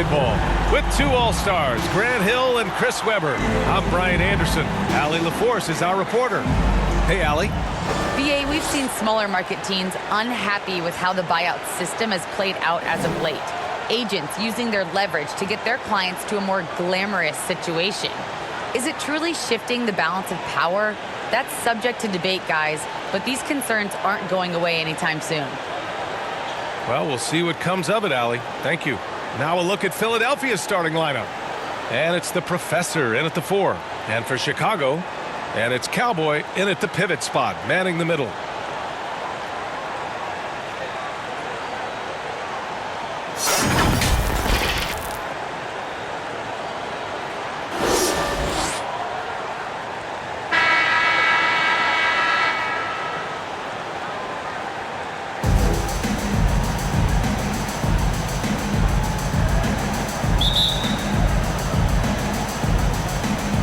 basketball with two All-Stars, Grant Hill and Chris Webber. I'm Brian Anderson. Allie LaForce is our reporter. Hey, Allie. BA, we've seen smaller market teams unhappy with how the buyout system has played out as of late. Agents using their leverage to get their clients to a more glamorous situation. Is it truly shifting the balance of power? That's subject to debate, guys, but these concerns aren't going away anytime soon. Well, we'll see what comes of it, Allie. Thank you. Now a look at Philadelphia's starting lineup. And it's the Professor in at the 4. And for Chicago, and it's Cowboy in at the pivot spot, manning the middle.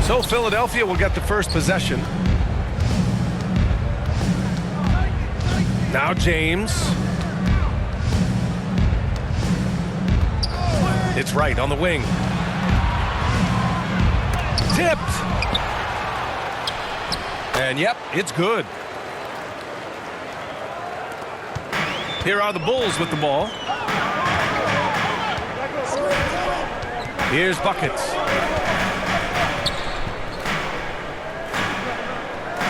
So Philadelphia will get the first possession. Now James. It's right on the wing. Tipped. And yep, it's good. Here are the Bulls with the ball. Here's Buckets.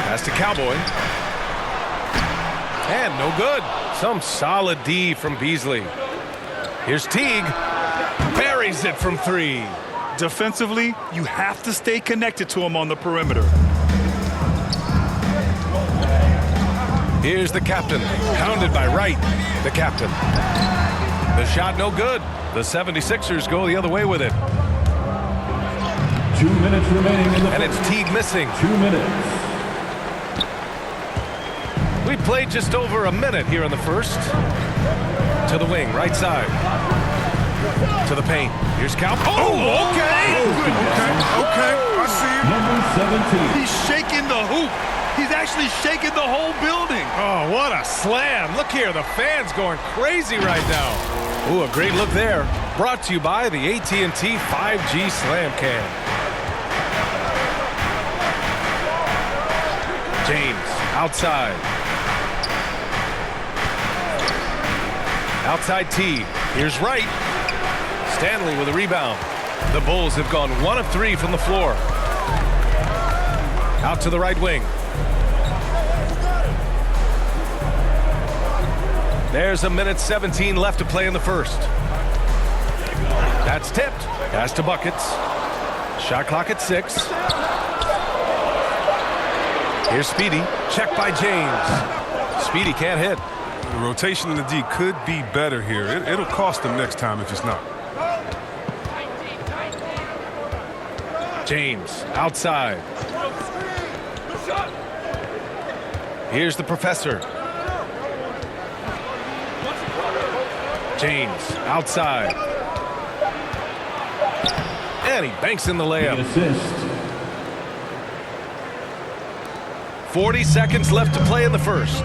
Pass to Cowboy. And no good. Some solid D from Beasley. Here's Teague. Buries it from 3. Defensively, you have to stay connected to him on the perimeter. Here's the captain. Pounded by Wright. The captain. The shot no good. The 76ers go the other way with it. 2 minutes remaining in the And it's Teague missing. 2 minutes. We played just over a minute here in the first. To the wing, right side. To the paint. Here's Cal. Oh, okay. Okay, I see it. Number 17. He's shaking the hoop. He's actually shaking the whole building. Oh, what a slam. Look here, the fans going crazy right now. Ooh, a great look there. Brought to you by the AT&T 5G Slam Cam. James, outside. Outside T. Here's Wright. Stanley with a rebound. The Bulls have gone 1 of 3 from the floor. Out to the right wing. There's a minute 17 left to play in the first. That's tipped. Pass to Buckets. Shot clock at 6. Here's Speedy. Check by James. Speedy can't hit. The rotation in the D could be better here. It'll cost them next time if it's not. James outside. Here's the Professor. James outside. And he banks in the layup. Assist. 40 seconds left to play in the first.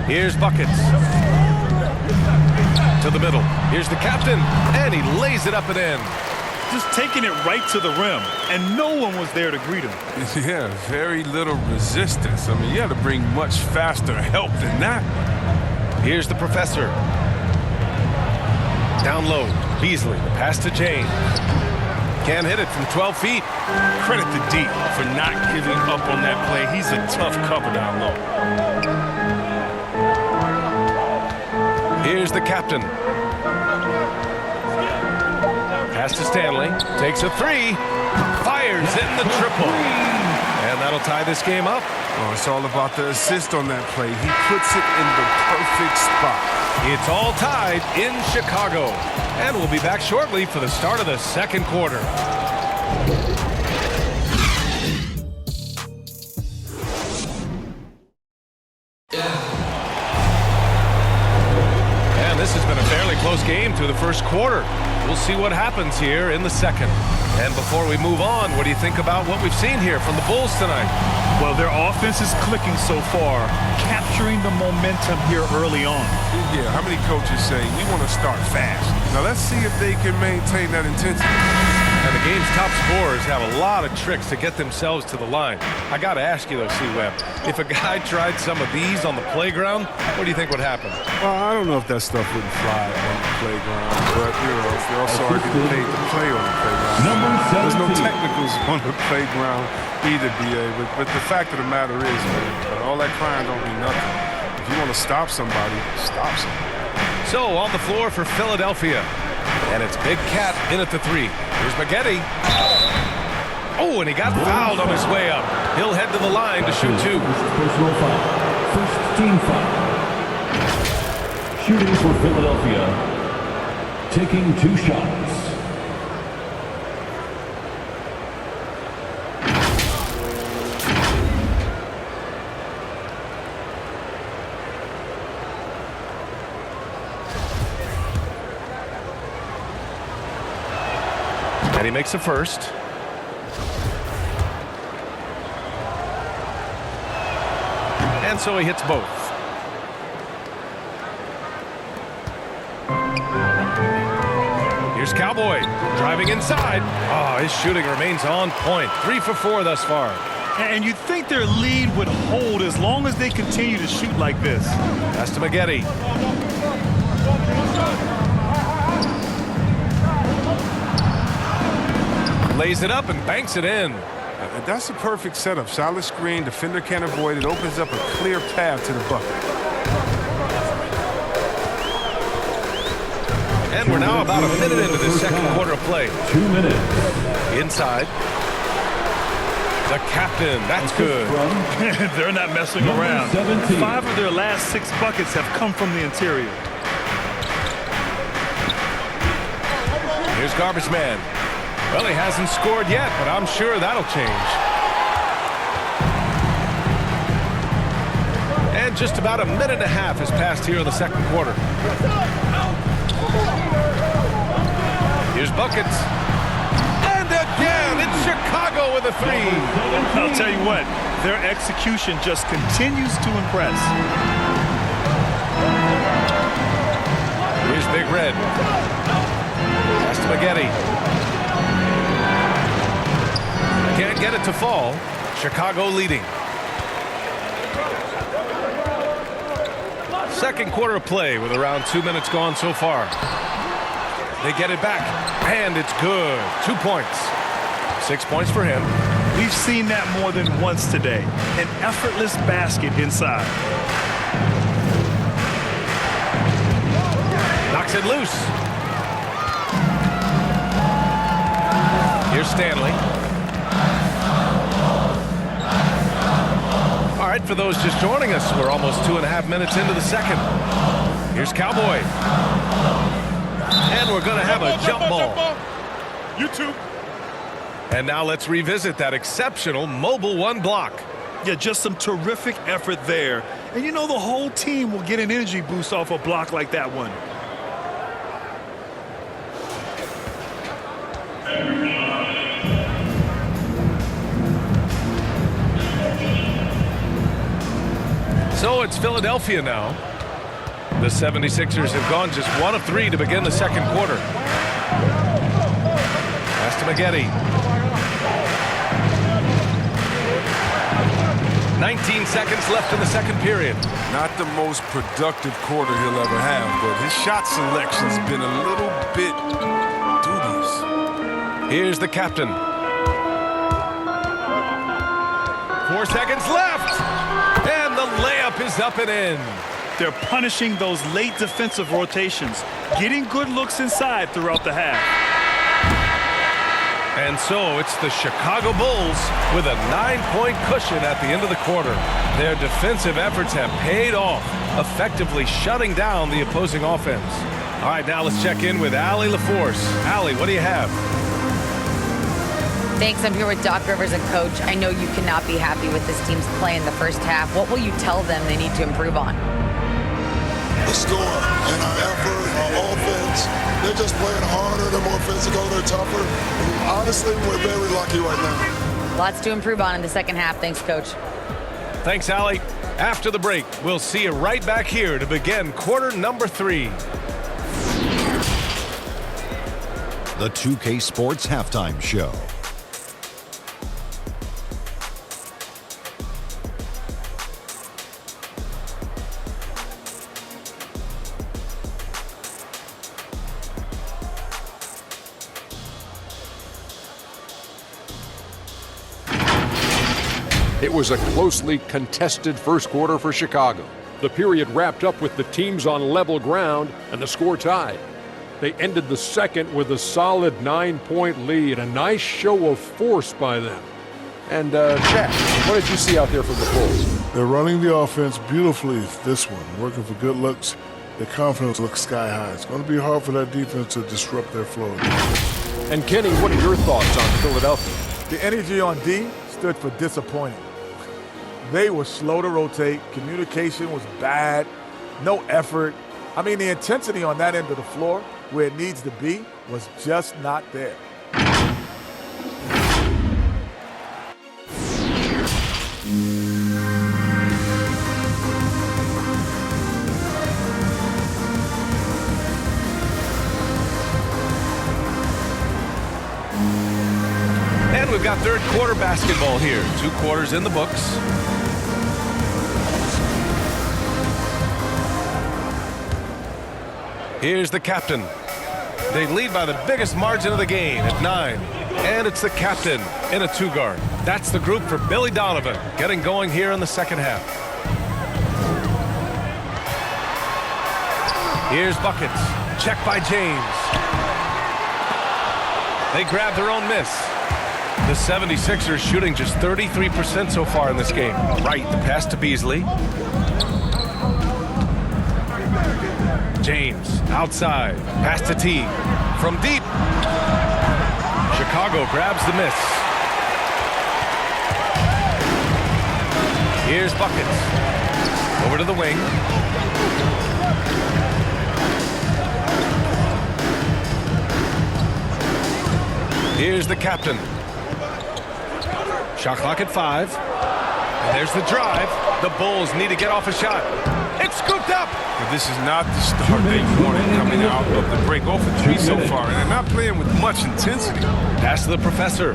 Here's Buckets. To the middle. Here's the captain. And he lays it up and in. Just taking it right to the rim, and no one was there to greet him. Yeah, very little resistance. I mean, you had to bring much faster help than that. Here's the Professor. Down low. Beasley. Pass to James. Can't hit it from 12 feet. Credit to D for not giving up on that play. He's a tough cover down low. Here's the captain. Pass to Stanley. Takes a 3. Fires in the triple. And that'll tie this game up. Oh, it's all about the assist on that play. He puts it in the perfect spot. It's all tied in Chicago. And we'll be back shortly for the start of the second quarter. this has been a fairly close game through the first quarter. We'll see what happens here in the second. And before we move on, what do you think about what we've seen here from the Bulls tonight? Well, their offense is clicking so far, capturing the momentum here early on. Yeah, how many coaches say, we want to start fast? Now, let's see if they can maintain that intensity. And the game's top scorers have a lot of tricks to get themselves to the line. I got to ask you, though, C-Web, if a guy tried some of these on the playground, what do you think would happen? Well, I don't know if that stuff wouldn't fly on the playground, but, you know, they're also are getting paid to play on the playground. There's no technicals on the playground either, B.A., but the fact of the matter is, man, all that crying don't mean nothing. If you want to stop somebody, stop somebody. So, on the floor for Philadelphia. And it's Big Cat in at the three. Here's Spaghetti. Oh, and he got fouled on his way up. He'll head to the line to shoot two. Personal foul. First team foul. Shooting for Philadelphia. Taking 2 shots. And he makes the first. And so he hits both. Here's Cowboy driving inside. Oh, his shooting remains on point. 3 for 4 thus far. And you'd think their lead would hold as long as they continue to shoot like this. That's to Spaghetti. Lays it up and banks it in. That's a perfect setup. Solid screen, defender can't avoid it. Opens up a clear path to the bucket. And we're now about a minute into this second quarter of play. 2 minutes. Inside. The captain. That's good. They're not messing around. 17. 5 of their last 6 buckets have come from the interior. Here's Garbage Man. Well, he hasn't scored yet, but I'm sure that'll change. And just about a minute and a half has passed here in the second quarter. Here's Buckets. And again, it's Chicago with a 3. I'll tell you what, their execution just continues to impress. Here's Big Red. That's Spaghetti. Can't get it to fall. Chicago leading. Second quarter of play with around 2 minutes gone so far. They get it back, and it's good. 2 points. 6 points for him. We've seen that more than once today. An effortless basket inside. Knocks it loose. Here's Stanley. All right, for those just joining us, we're almost 2.5 minutes into the second. Here's Cowboy. And we're going to have a jump ball. You too. And now let's revisit that exceptional mobile 1 block. Yeah, just some terrific effort there. And you know the whole team will get an energy boost off a block like that one. So it's Philadelphia now. The 76ers have gone just 1 of 3 to begin the second quarter. Pass to Spaghetti. 19 seconds left in the second period. Not the most productive quarter he'll ever have, but his shot selection's been a little bit dubious. Here's the captain. 4 seconds left. And the layup is up and in. They're punishing those late defensive rotations, getting good looks inside throughout the half. And so it's the Chicago Bulls with a 9-point cushion at the end of the quarter. Their defensive efforts have paid off, effectively shutting down the opposing offense. All right, now let's check in with Allie LaForce. Allie, what do you have? Thanks. I'm here with Doc Rivers and Coach. I know you cannot be happy with this team's play in the first half. What will you tell them they need to improve on? The score and our effort bit tougher. Honestly, we're very lucky right now. Lots to improve on in the second half. Thanks, Coach. Thanks, Allie. After the break, we'll see you right back here to begin quarter number 3. The 2K Sports Halftime Show. It was a closely contested first quarter for Chicago. The period wrapped up with the teams on level ground and the score tied. They ended the second with a solid 9-point lead, a nice show of force by them. And, Jack, what did you see out there from the Bulls? They're running the offense beautifully, this one, working for good looks. Their confidence looks sky high. It's going to be hard for that defense to disrupt their flow. And, Kenny, what are your thoughts on Philadelphia? The energy on D stood for disappointing. They were slow to rotate. Communication was bad. No effort. I mean, the intensity on that end of the floor, where it needs to be, was just not there. And we've got third quarter basketball here. 2 quarters in the books. Here's the captain. They lead by the biggest margin of the game at 9. And it's the captain in a 2-guard. That's the group for Billy Donovan, getting going here in the second half. Here's buckets. Check by James. They grab their own miss. The 76ers shooting just 33% so far in this game. Right, the pass to Beasley. James, outside, pass to Teague. From deep. Chicago grabs the miss. Here's buckets. Over to the wing. Here's the captain. Shot clock at 5. And there's the drive. The Bulls need to get off a shot. It's scooped up. But this is not the start they wanted coming out of the break. 0 for 3 so far, and they're not playing with much intensity. Pass to the professor.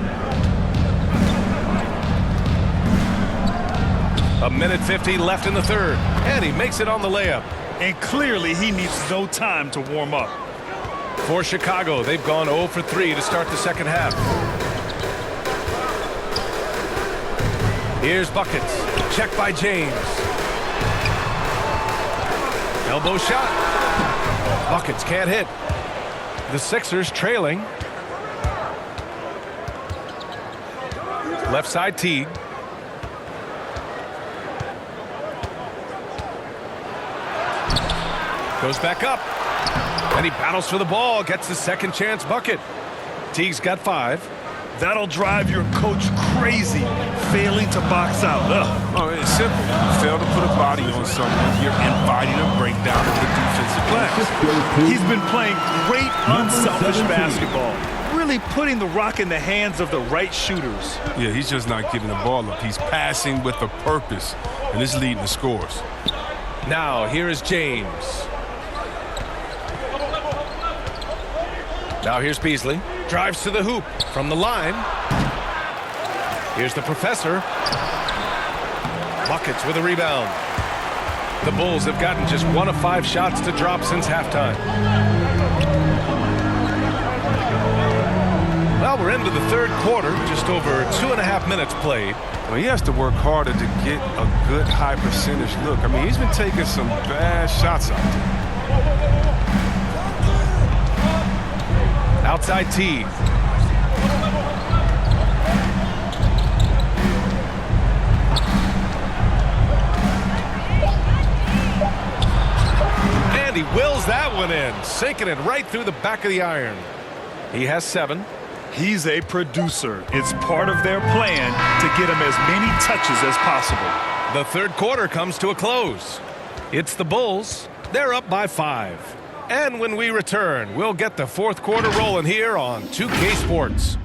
A minute 50 left in the third, and he makes it on the layup. And clearly he needs no time to warm up. For Chicago, they've gone 0 for 3 to start the second half. Here's buckets. Check by James. Elbow shot. Buckets can't hit. The Sixers trailing. Left side Teague. Goes back up. And he battles for the ball. Gets the second chance bucket. Teague's got 5. That'll drive your coach crazy, failing to box out. Oh, it's simple. You fail to put a body on someone, you're inviting a breakdown of the defensive glass. He's been playing great, unselfish basketball, really putting the rock in the hands of the right shooters. Yeah, he's just not giving the ball up. He's passing with a purpose, and it's leading the scores. Now, here is James. Now here's Beasley. Drives to the hoop from the line. Here's the professor. Buckets with a rebound. The Bulls have gotten just 1 of 5 shots to drop since halftime. Well, we're into the third quarter, just over 2.5 minutes played. Well, he has to work harder to get a good high percentage look. I mean, he's been taking some bad shots out there. Outside Teague. And he wills that one in, sinking it right through the back of the iron. He has 7. He's a producer. It's part of their plan to get him as many touches as possible. The third quarter comes to a close. It's the Bulls. They're up by 5. And when we return, we'll get the fourth quarter rolling here on 2K Sports.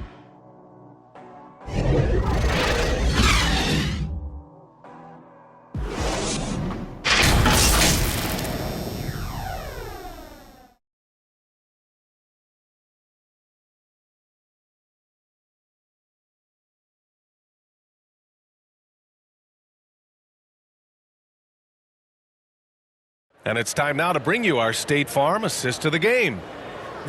And it's time now to bring you our State Farm assist to the game.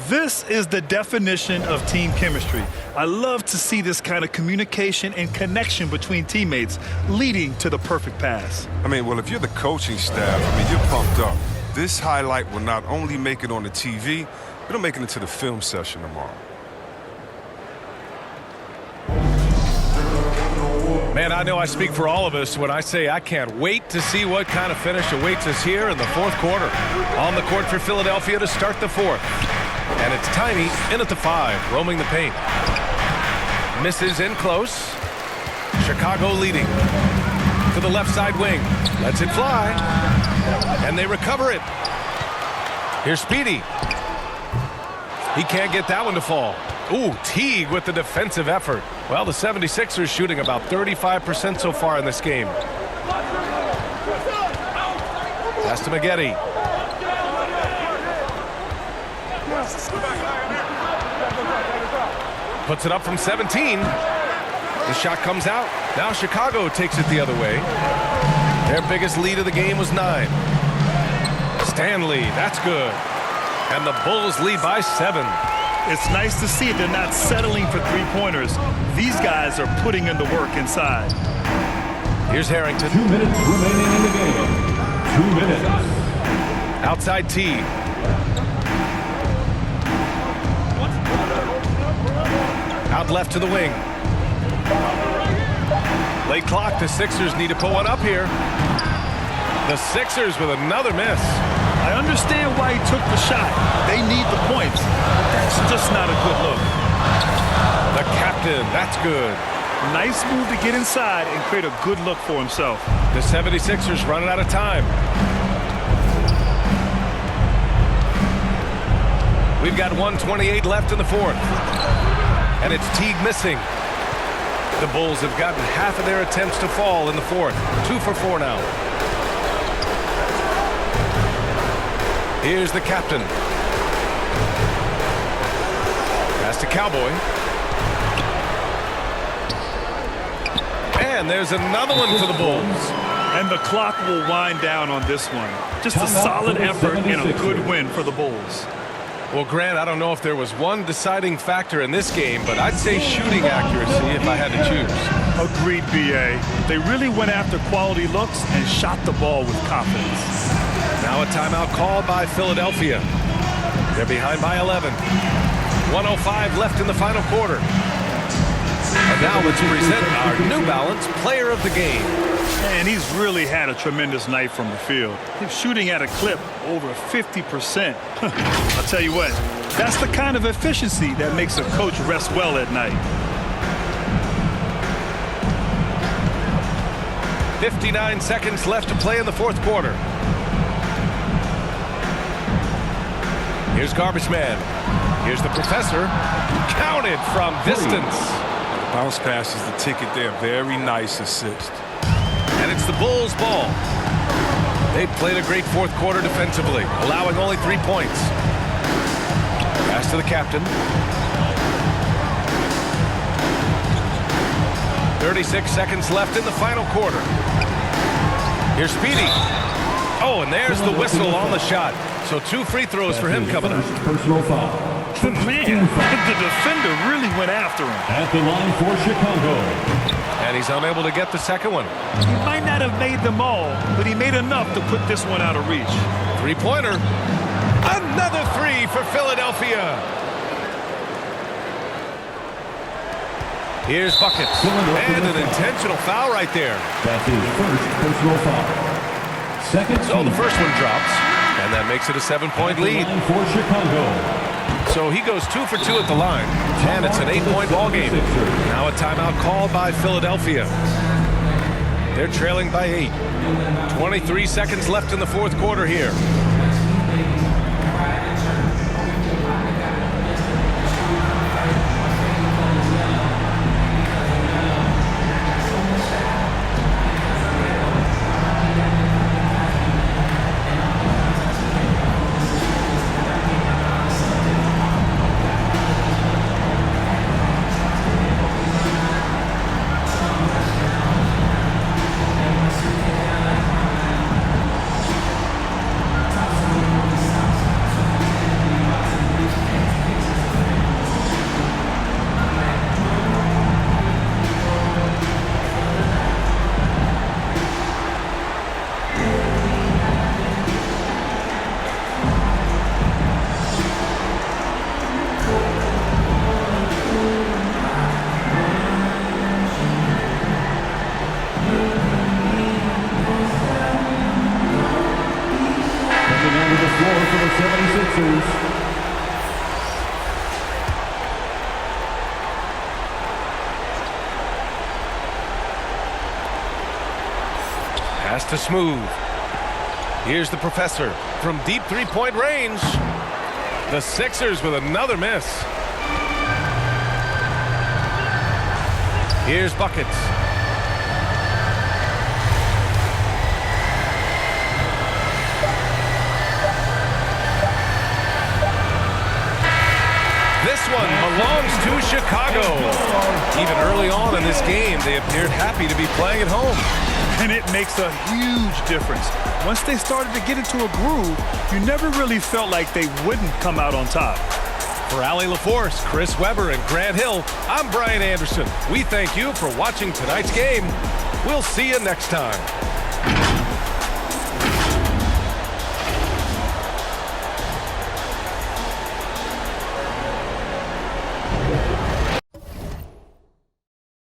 This is the definition of team chemistry. I love to see this kind of communication and connection between teammates leading to the perfect pass. I mean, well, if you're the coaching staff, I mean, you're pumped up. This highlight will not only make it on the TV, it'll make it into the film session tomorrow. Man, I know I speak for all of us when I say I can't wait to see what kind of finish awaits us here in the fourth quarter. On the court for Philadelphia to start the fourth. And it's Tiny in at the 5, roaming the paint. Misses in close. Chicago leading. To the left side wing. Lets it fly. And they recover it. Here's Speedy. He can't get that one to fall. Ooh, Teague with the defensive effort. Well, the 76ers shooting about 35% so far in this game. Pass to Maggette. Puts it up from 17. The shot comes out. Now Chicago takes it the other way. Their biggest lead of the game was 9. Stanley, that's good. And the Bulls lead by 7. It's nice to see they're not settling for three-pointers. These guys are putting in the work inside. Here's Harrington. 2 minutes remaining in the game. 2 minutes. Outside T. Out left to the wing. Late clock. The Sixers need to put one up here. The Sixers with another miss. I understand why he took the shot. They need the points, but that's just not a good look. The captain, that's good. Nice move to get inside and create a good look for himself. The 76ers running out of time. We've got 1:28 left in the fourth. And it's Teague missing. The Bulls have gotten half of their attempts to fall in the fourth. 2 for 4 now. Here's the captain. Pass to Cowboy. And there's another one for the Bulls. And the clock will wind down on this one. Just a solid effort and a good win for the Bulls. Well, Grant, I don't know if there was one deciding factor in this game, but I'd say shooting accuracy if I had to choose. Agreed, B.A. They really went after quality looks and shot the ball with confidence. Now a timeout called by Philadelphia. They're behind by 11. 1:05 left in the final quarter. And now let's present our New Balance Player of the Game. And he's really had a tremendous night from the field. He's shooting at a clip over 50%. I'll tell you what, that's the kind of efficiency that makes a coach rest well at night. 59 seconds left to play in the fourth quarter. Here's Garbage Man. Here's the Professor. Counted from distance. The bounce pass is the ticket there. Very nice assist. And it's the Bulls' ball. They played a great fourth quarter defensively, allowing only 3 points. Pass to the captain. 36 seconds left in the final quarter. Here's Speedy. Oh, and there's the whistle on the shot. So 2 free throws for him coming up. Personal foul. Man, the defender really went after him. At the line for Chicago. And he's unable to get the second one. He might not have made them all, but he made enough to put this one out of reach. 3-pointer. Another 3 for Philadelphia. Here's buckets. And an intentional foul right there. That's his first personal foul. Second. So the first one drops, and that makes it a 7-point lead. For Chicago. So he goes 2 for 2 at the line, and it's an 8-point ball game. Now a timeout called by Philadelphia. They're trailing by 8. 23 seconds left in the fourth quarter here. Gators. Pass to Smooth. Here's the professor from deep three-point range. The Sixers with another miss. Here's Buckets. This one belongs to Chicago. Even early on in this game, they appeared happy to be playing at home. And it makes a huge difference. Once they started to get into a groove, you never really felt like they wouldn't come out on top. For Allie LaForce, Chris Webber, and Grant Hill, I'm Brian Anderson. We thank you for watching tonight's game. We'll see you next time.